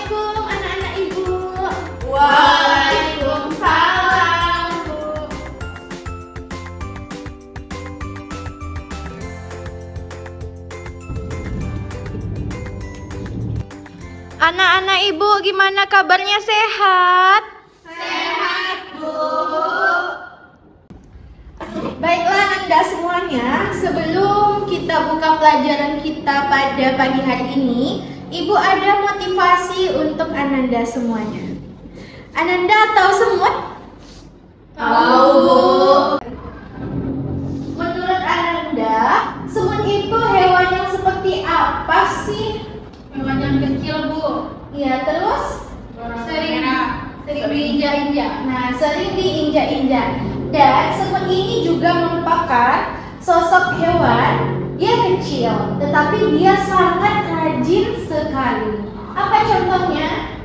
Assalamualaikum anak-anak Ibu. Waalaikumsalam, Bu. Anak-anak Ibu, gimana kabarnya, sehat? Sehat, Bu. Baiklah Anda semuanya, sebelum kita buka pelajaran kita pada pagi hari ini, Ibu ada motivasi untuk Ananda semuanya. Ananda tahu semut? Tahu, Bu. Menurut Ananda, semut itu hewan yang seperti apa sih? Hewan yang kecil, Bu. Ya, terus? Sering diinjak-injak. Nah, sering diinjak-injak. Dan semut ini juga merupakan sosok hewan. Dia kecil, tetapi dia sangat rajin sekali. Apa contohnya?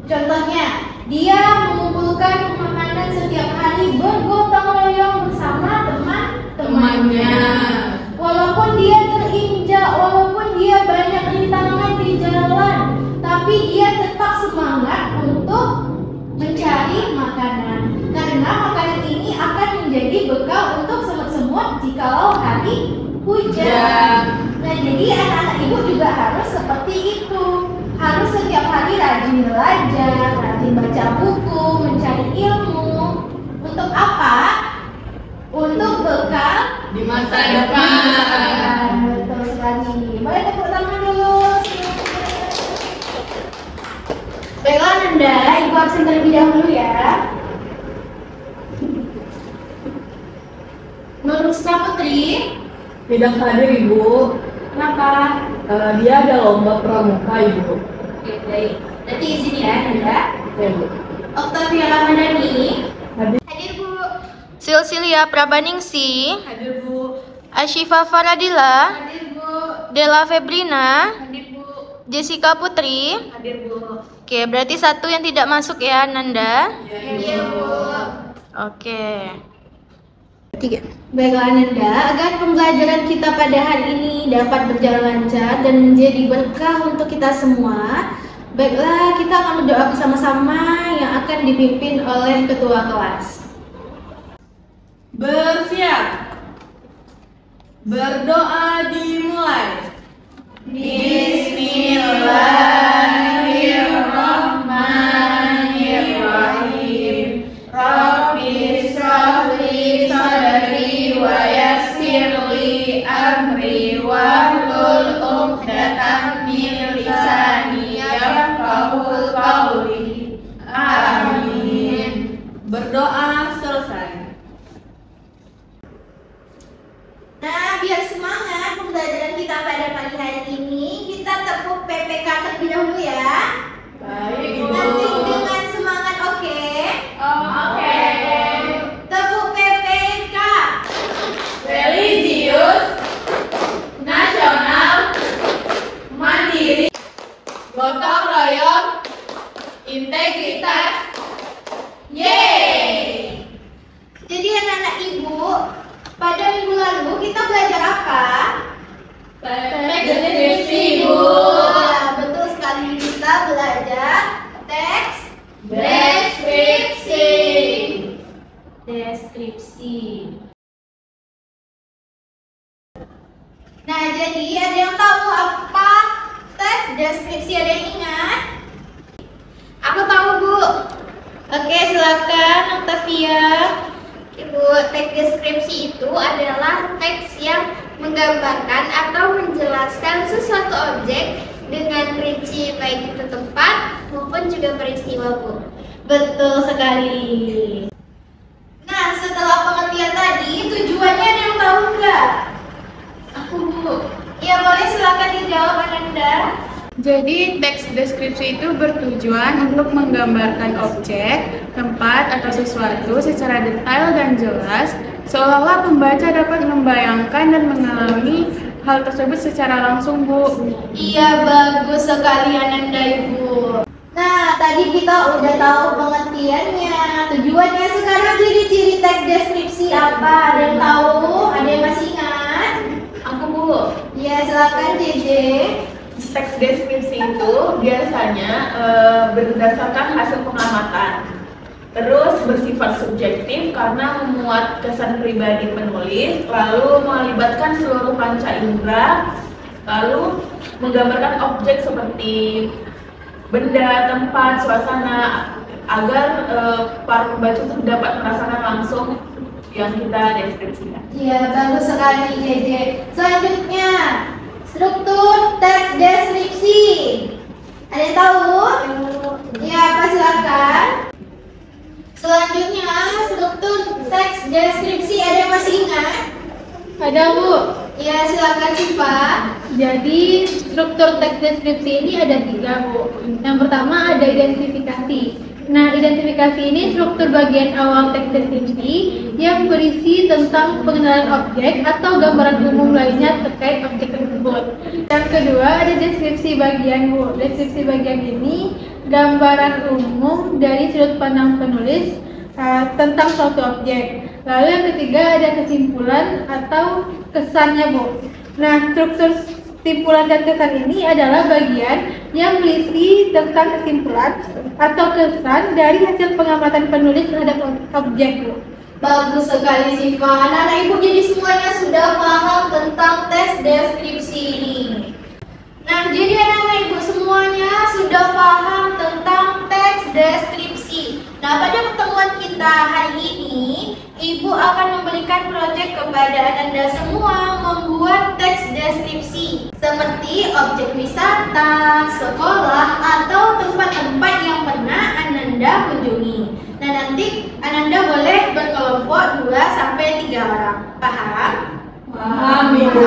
Contohnya, dia mengumpulkan makanan setiap hari bergotong royong bersama teman-temannya. Walaupun dia terinjak, walaupun dia banyak rintangan di jalan, tapi dia tetap semangat untuk mencari makanan. Karena makanan ini akan menjadi bekal untuk semut-semut jikalau hari hujan. Nah, jadi anak-anak Ibu juga harus seperti itu. Harus setiap hari rajin belajar, rajin baca buku, mencari ilmu. Untuk apa? Untuk bekal Di masa depan. Betul sekali. Boleh tepuk tangan dulu. Baiklah Nanda, Ibu absen terlebih dahulu ya. Nur Rusna Putri. Tidak hadir, Ibu. Kenapa? Dia ada lomba pramuka, Ibu. Oke, baik. Nanti izin ya, Nanda. Ya, Bu. Oktavia Ramadhani. Hadir. Hadir, Bu. Silsilia Prabaningsi. Hadir, Bu. Ashifa Faradila. Hadir, Bu. Della Febrina. Hadir, Bu. Jessica Putri. Hadir, Bu. Oke, berarti satu yang tidak masuk ya, Nanda. Iya, Bu. Oke. 3. Baiklah Ananda, agar pembelajaran kita pada hari ini dapat berjalan lancar dan menjadi berkah untuk kita semua. Baiklah, kita akan berdoa bersama-sama yang akan dipimpin oleh ketua kelas. Bersiap. Berdoa dimulai. Bismillahirrahmanirrahim. Rabbi shrah li sadri wa yassir li amri wahlul 'uqdatam min lisani yafqahul qawli. Amin. Berdoa selesai. Nah, biar semangat pembelajaran kita pada pagi hari ini, kita tepuk PPK terlebih dahulu ya. Baik, Bu. Nanti dengan semangat, oke? Oke. Tepuk PPK. Religius, nasional, mandiri, gotong royong, integritas. Yeay! Jadi anak-anak Ibu, pada minggu lalu kita belajar apa? Teks deskripsi, Bu. Ya, betul sekali, kita belajar teks Deskripsi. deskripsi. Nah, jadi ada yang tahu apa teks deskripsi? Ada yang ingat? Aku tahu, Bu. Oke, silakan Octavia. Ibu, teks deskripsi itu adalah teks yang menggambarkan atau menjelaskan sesuatu objek dengan rinci, baik itu tempat maupun juga peristiwa, Bu. Betul sekali. Nah, setelah pengertian tadi, tujuannya ada yang tahu nggak? Aku, Bu. Ya, boleh silakan dijawab Ananda. Jadi teks deskripsi itu bertujuan untuk menggambarkan objek, tempat, atau sesuatu secara detail dan jelas, seolah-olah pembaca dapat membayangkan dan mengalami hal tersebut secara langsung, Bu. Iya, bagus sekali Ananda, Ibu. Nah, tadi kita udah tahu pengertiannya, tujuannya. Sekarang ciri-ciri teks deskripsi apa? Ada yang tahu? Ada yang masih ingat? Aku, Bu. Ya, silakan JJ. teks deskripsi itu biasanya berdasarkan hasil pengamatan. Terus bersifat subjektif karena memuat kesan pribadi penulis, lalu melibatkan seluruh panca indera, lalu menggambarkan objek seperti benda, tempat, suasana, agar para pembaca itu dapat merasakan langsung yang kita deskripsikan. Iya, bagus sekali Jeje. Selanjutnya, struktur teks deskripsi. Ada yang tahu? Ya, apa silakan. Selanjutnya, struktur teks deskripsi. Ada yang masih ingat? Ada, Bu. Ya, silakan Siva. Jadi struktur teks deskripsi ini ada 3, Bu. Yang pertama ada identifikasi. Nah, identifikasi ini struktur bagian awal teks deskripsi yang berisi tentang pengenalan objek atau gambaran umum lainnya terkait objek tersebut. Yang kedua ada deskripsi bagian, Bu. Deskripsi bagian ini gambaran umum dari sudut pandang penulis tentang suatu objek. Lalu yang ketiga ada kesimpulan atau kesannya, Bu. Nah, struktur kesimpulan dan kesan ini adalah bagian yang berisi tentang kesimpulan atau kesan dari hasil pengamatan penulis terhadap objek, Bu. Bagus sekali Siva. Anak-anak ibu jadi semuanya sudah paham tentang teks deskripsi ini. Nah, jadi anak-anak ibu semuanya sudah paham tentang teks deskripsi. Nah, pada pertemuan kita hari ini, Ibu akan memberikan proyek kepada Ananda semua membuat teks deskripsi seperti objek wisata, sekolah, atau tempat-tempat yang pernah Ananda kunjungi. Nah, nanti Ananda boleh berkelompok 2-3 orang. Paham? Paham, Ibu.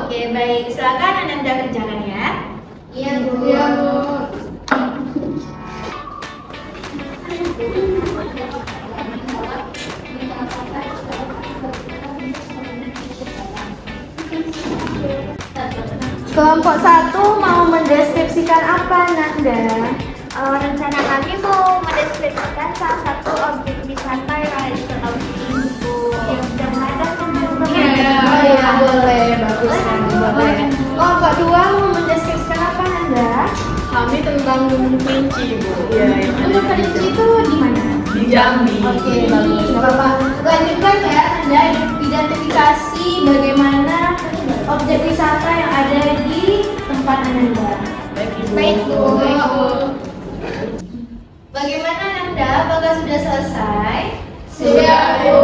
Oke, baik. Silakan Ananda kerjakan ya. Iya, Bu. Iya, Bu. Kelompok 1 mau mendeskripsikan apa, Nanda? Rencana kami mau mendeskripsikan salah satu objek wisata yang ada di Kota Bukit Bu. Yang ada Iya, boleh. Bagus sekali, boleh. Kelompok 2 mau mendeskripsikan apa, Nanda? Kami tentang Gunung Kelinci, Bu. Ya, yang ada Gunung Kelinci itu di mana? di Jambi. Oke, bagus. Nggak apa-apa. Lanjutkan ya, Anda identifikasi bagaimana objek wisata yang ada di tempat Anda. Baik, Ibu. Baik, Bu. Bagaimana Nanda? Apakah sudah selesai? Sudah, Bu.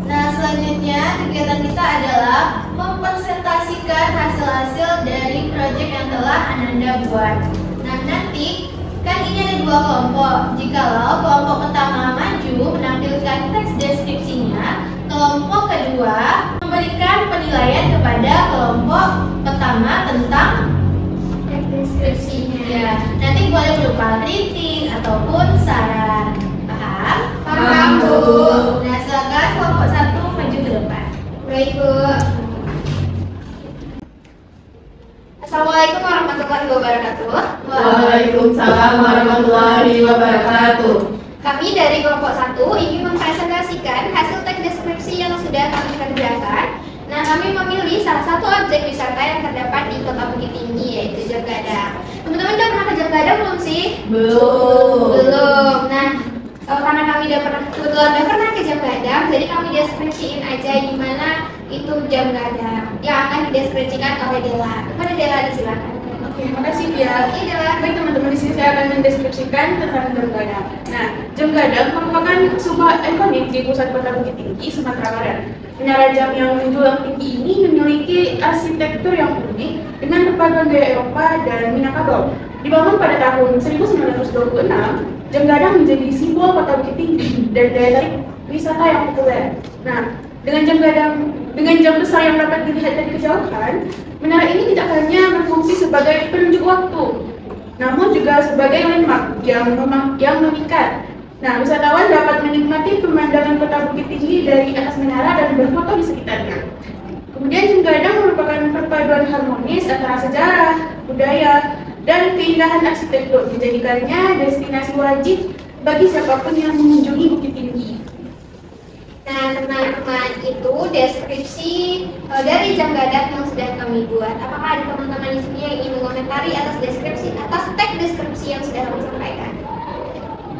Nah, selanjutnya kegiatan kita adalah mempresentasikan hasil-hasil dari proyek yang telah Ananda buat. Nah, nanti kan ini ada 2 kelompok. Jikalau kelompok pertama maju menampilkan teks deskripsinya, kelompok kedua memberikan penilaian kepada kelompok pertama tentang teks deskripsinya. Ya, nanti boleh berupa kritik ataupun saran. Paham? Paham, Bu. Nah, silakan kelompok 1 maju ke depan. Baik, Bu. Assalamualaikum warahmatullahi wabarakatuh. Waalaikumsalam warahmatullahi wabarakatuh. Kami dari kelompok 1 ingin mempresentasikan hasil teks deskripsi yang sudah kami kerjakan. Nah, kami memilih salah satu objek wisata yang terdapat di Kota Bukit Tinggi, yaitu Janggadang. Teman-teman udah pernah ke Janggadang belum sih? Belum. Belum. Nah, karena kami kebetulan udah pernah ke Janggadang, jadi kami deskripsiin aja gimana itu Janggadang yang akan dideskripsikan oleh Dela. Kepada Dela disilakan. Oke, makasih ya. Oke, Dela. Baik teman-teman, di sini saya akan mendeskripsikan tentang Janggadang. Nah, Janggadang merupakan sebuah ikonik di pusat kota Bukit Tinggi, Sumatera Barat. Menara jam yang menjulang tinggi ini memiliki arsitektur yang unik dengan perpaduan gaya Eropa dan Minangkabau. Dibangun pada tahun 1926, Janggadang menjadi simbol kota Bukit Tinggi dan daya tarik wisata yang populer. Nah, dengan jam besar yang dapat dilihat dari kejauhan, menara ini tidak hanya berfungsi sebagai penunjuk waktu, namun juga sebagai landmark yang memikat. Nah, wisatawan dapat menikmati pemandangan kota Bukit Tinggi dari atas menara dan berfoto di sekitarnya. Kemudian Janggadang merupakan perpaduan harmonis antara sejarah, budaya, dan keindahan arsitektur, menjadikannya destinasi wajib bagi siapapun yang mengunjungi Bukit Tinggi. Nah, teman-teman, itu deskripsi dari jam gadang yang sudah kami buat. Apakah ada teman-teman di sini yang ingin mengomentari atas teks deskripsi yang sudah kami sampaikan?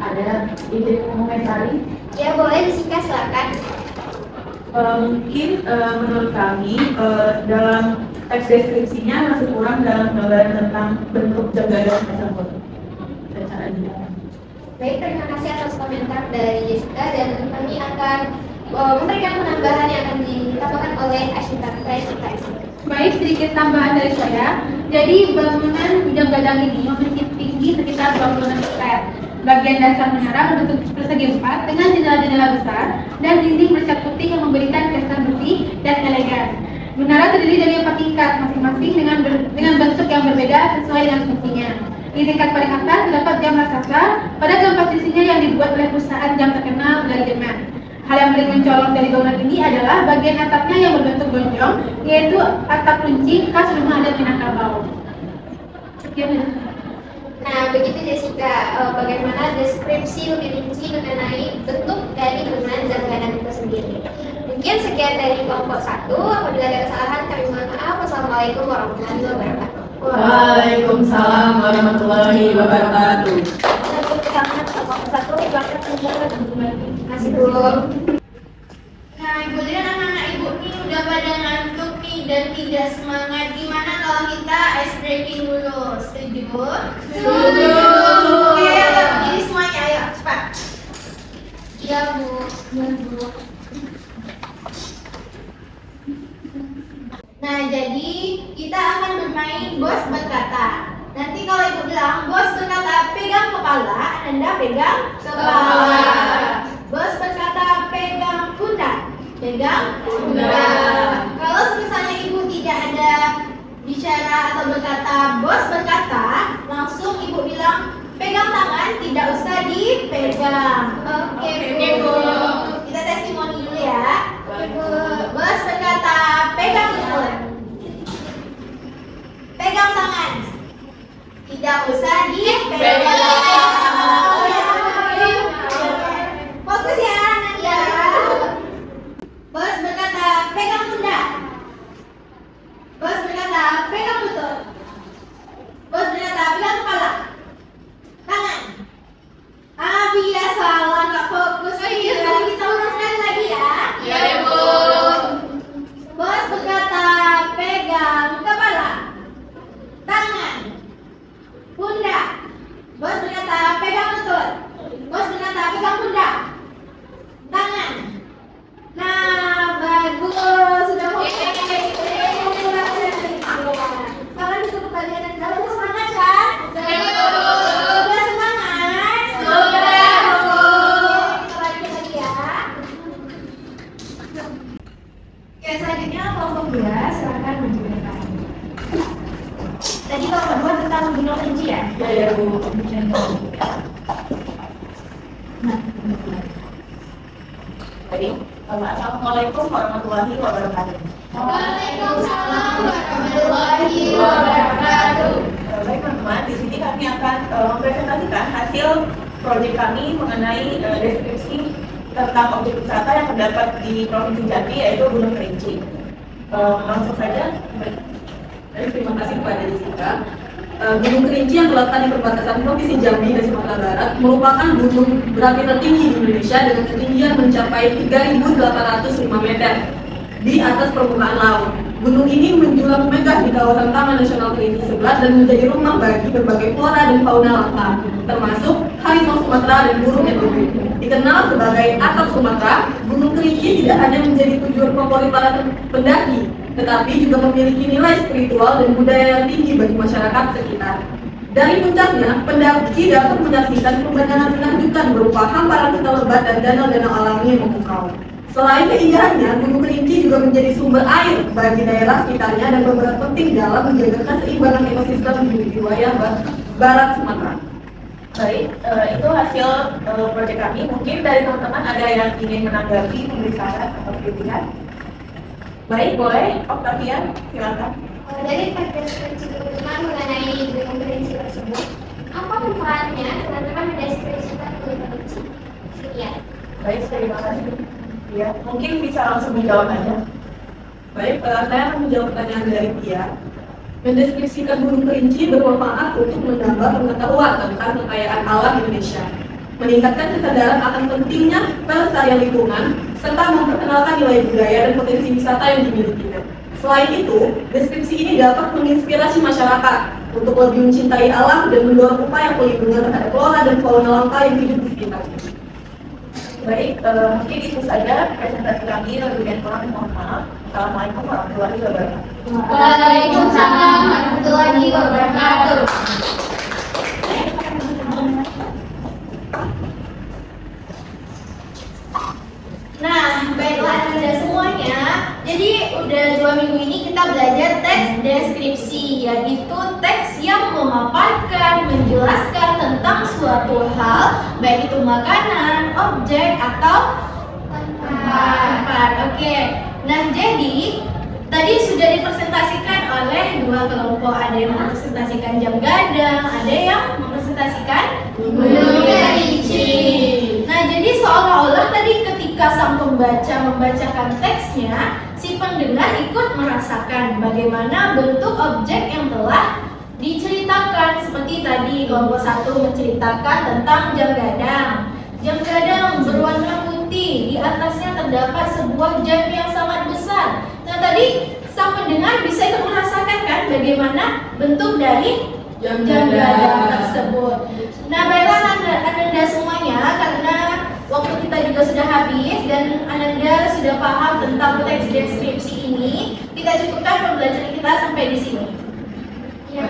Ada ide komentari? Ya, boleh disingkat, silakan. Mungkin menurut kami dalam teks deskripsinya masih kurang dalam gambaran tentang bentuk jam gadang tersebut secara detail. Baik, terima kasih atas komentar dari Jessica dan kami akan memberikan penambahan yang akan ditambahkan oleh Ashita. Baik, sedikit tambahan dari saya. Jadi bangunan jam gadang ini memiliki tinggi sekitar 26 meter. Bagian dasar menara berbentuk persegi 4 dengan jendela-jendela besar dan dinding bercat putih yang memberikan kesan bersih dan elegan. Menara terdiri dari 4 tingkat masing-masing dengan bentuk yang berbeda sesuai dengan fungsinya. Di tingkat paling atas terdapat jam raksasa pada keempat sisinya yang dibuat oleh perusahaan jam terkenal dari Jerman. Hal yang paling mencolok dari bangunan ini adalah bagian atapnya yang berbentuk gonjong, yaitu atap runcing khas rumah adat Minangkabau. Nah, begitu Jessica, bagaimana deskripsi lebih rinci mengenai bentuk dari bangunan jam gadang itu sendiri. Mungkin sekian dari kelompok 1. Apabila ada kesalahan, kami mohon maaf. Wassalamualaikum warahmatullahi wabarakatuh. Waalaikumsalam warahmatullahi wabarakatuh. Masih belum. Nah, Ibu lihat anak-anak Ibu nih udah pada ngantuk nih dan tidak semangat. Gimana kalau kita ice breaking dulu? Setuju? Setuju. Oke, jadi semuanya ayo cepat. Iya, Bu. Nah, jadi kita akan bermain bos berkata. Nanti kalau Ibu bilang bos berkata pegang kepala, Anda pegang kepala. Bos berkata pegang pundak, pegang pundak. Kalau misalnya Ibu tidak ada bicara atau berkata bos berkata, langsung Ibu bilang pegang tangan, tidak usah dipegang. Oke, Bu. Kita testimoni dulu ya. Bos berkata pegang mulut, pegang tangan, tidak usah dipegang. Fokus ya Nanda. Bos berkata pegang pundak, bos berkata pegang lutut, bos berkata pegang kepala, tangan. Iya salah, nggak fokus. Kita ulang sekali lagi ya. Iya, Bu. Bos berkata pegang kepala, tangan, pundak. Bos berkata pegang lutut. Bos berkata pegang pundak, tangan. Nah, bagus. Sudah fokus. Tangan ditutup bagian dan dalam. Semangat kan? Sudah semangat? Sudah. Kita lanjut lagi ya. Oke, selanjutnya kelompok 2, silakan maju ke depan. Tadi kelompok 2 tentang gunung kelinci ya? Ya, Bu. Baik. Assalamualaikum warahmatullahi wabarakatuh. Waalaikumsalam warahmatullahi wabarakatuh. Baik teman-teman, di sini kami akan mempresentasikan hasil proyek kami mengenai deskripsi tentang objek wisata yang terdapat di Provinsi Jambi, yaitu Gunung Kerinci. Langsung saja. Baik, terima kasih kepada Jessica. Gunung Kerinci yang terletak di perbatasan Provinsi Jambi dan Sumatera Barat merupakan gunung berapi tertinggi di Indonesia dengan ketinggian mencapai 3.805 meter di atas permukaan laut. Gunung ini menjulang megah di kawasan Taman Nasional Kerinci sebelah dan menjadi rumah bagi berbagai flora dan fauna langka, termasuk harimau Sumatera dan burung endemik. Dikenal sebagai atap Sumatera, Gunung Kerinci tidak hanya menjadi tujuan favorit para pendaki, tetapi juga memiliki nilai spiritual dan budaya yang tinggi bagi masyarakat sekitar. Dari puncaknya, pendaki dapat menyaksikan pemandangan menakjubkan berupa hamparan hutan lebat dan danau-danau alami yang memukau. Selain keindahannya, Gunung Kerinci juga menjadi sumber air bagi daerah sekitarnya dan berperan penting dalam menjaga keseimbangan ekosistem di wilayah barat Sumatera. Baik, itu hasil proyek kami. Mungkin dari teman-teman ada yang ingin menanggapi, memberi saran atau kritikan? Baik, boleh. Octavian, silakan. Dari deskripsi teman-teman mengenai Gunung Kerinci tersebut, apa manfaatnya teman-teman mendeskripsikan Gunung Kerinci? Sekian. Baik, terima kasih. Ya, mungkin bisa langsung menjawab aja. Baik, saya akan menjawab pertanyaan dari Tia. Mendeskripsikan burung kerinci bermanfaat untuk menambah pengetahuan tentang kekayaan alam Indonesia, meningkatkan kesadaran akan pentingnya pelestarian lingkungan, serta memperkenalkan nilai budaya dan potensi wisata yang dimilikinya. Selain itu, deskripsi ini dapat menginspirasi masyarakat untuk lebih mencintai alam dan mendorong upaya pelindungan terhadap flora dan fauna langka yang hidup di sekitarnya. Baik, mungkin itu saja presentasi kami. Lebih dan kurang mohon maaf. Assalamualaikum warahmatullahi wabarakatuh. Waalaikumsalam warahmatullahi wabarakatuh. Nah, baiklah Anda semuanya. Jadi udah 2 minggu ini kita belajar teks deskripsi, yaitu teks yang memaparkan, menjelaskan tentang suatu hal, baik itu makanan, objek atau tempat. Oke. Nah, jadi tadi sudah dipresentasikan oleh 2 kelompok. Ada yang mempresentasikan jam gadang, ada yang mempresentasikan burung kerinci. Nah, jadi seolah-olah tadi ketika sang pembaca membacakan teksnya, si pendengar ikut merasakan bagaimana bentuk objek yang telah diceritakan. Seperti tadi kelompok 1 menceritakan tentang jam gadang. Jam gadang berwarna putih, di atasnya terdapat sebuah jam yang sangat besar. Nah, tadi sang pendengar bisa ikut merasakan kan bagaimana bentuk dari jam gadang tersebut. Nah, baiklah Ananda semuanya, karena waktu kita juga sudah habis dan Ananda sudah paham tentang teks deskripsi ini, kita cukupkan pembelajaran kita sampai di sini. Ya,